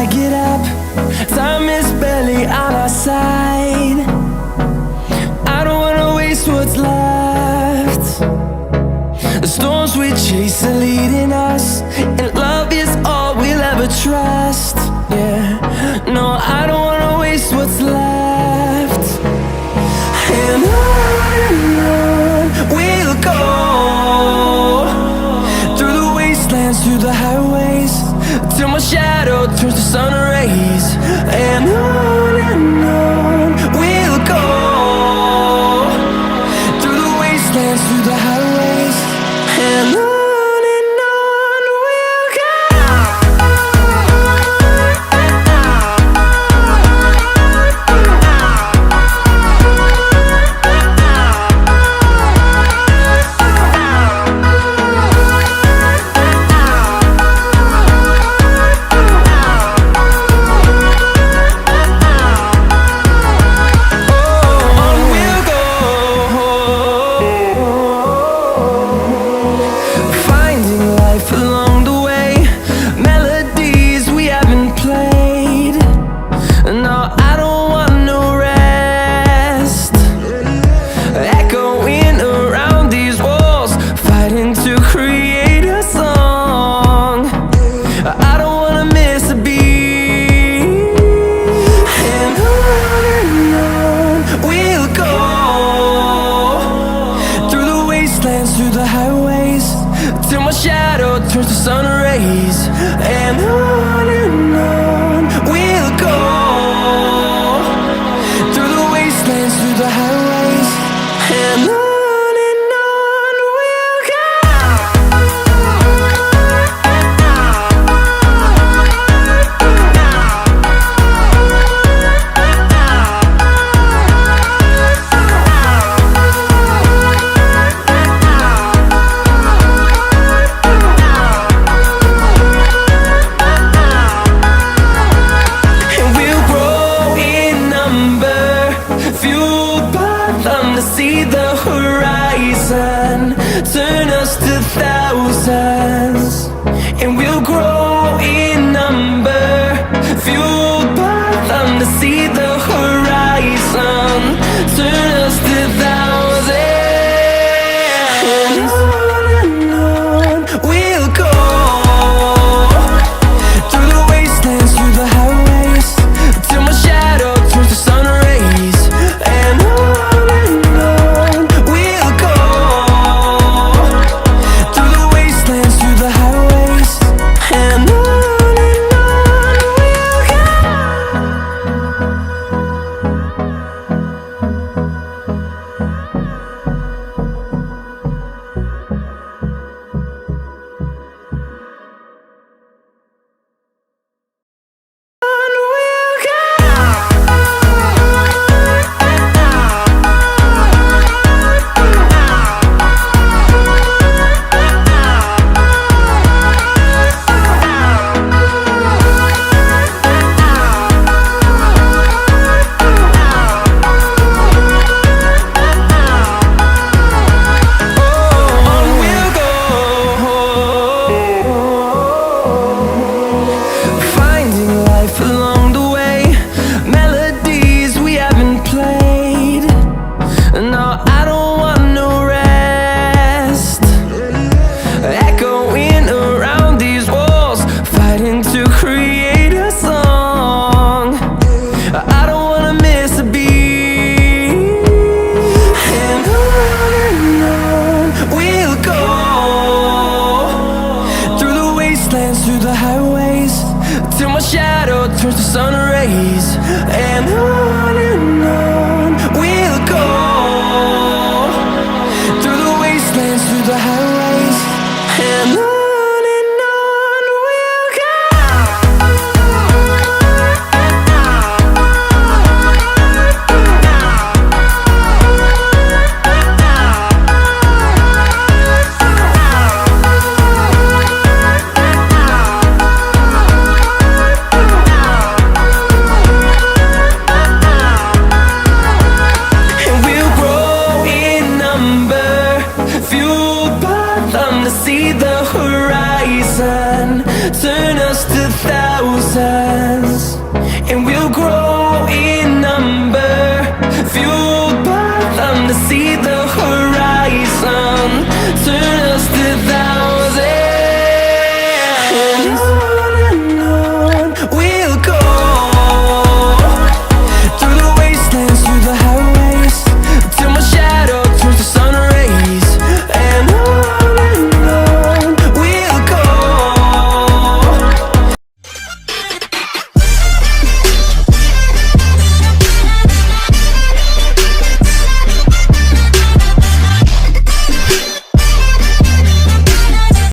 I get up, time is barely on our side. I don't wanna waste what's left. The storms we chase are leading us, and love is all we'll ever trust. Yeah, no, I don't wanna waste what's left. And on we'll go, through the wastelands, through the highways, till my shadow turns to sun rays. And on we'll go, through the wastelands, through the highways, and on we'll go. Along the way, melodies we haven't played. No, I don't want no rest. Echoing around these walls, fighting to create a song. I don't wanna miss a beat. And on we'll go, through the wastelands, through the highways, till my shadow turns to sun rays. And on we'll go, through the wastelands, through the highways, and on we'll go. See the horizon, turn us to thousands, and we'll grow in number, fueled by them to see the horizon.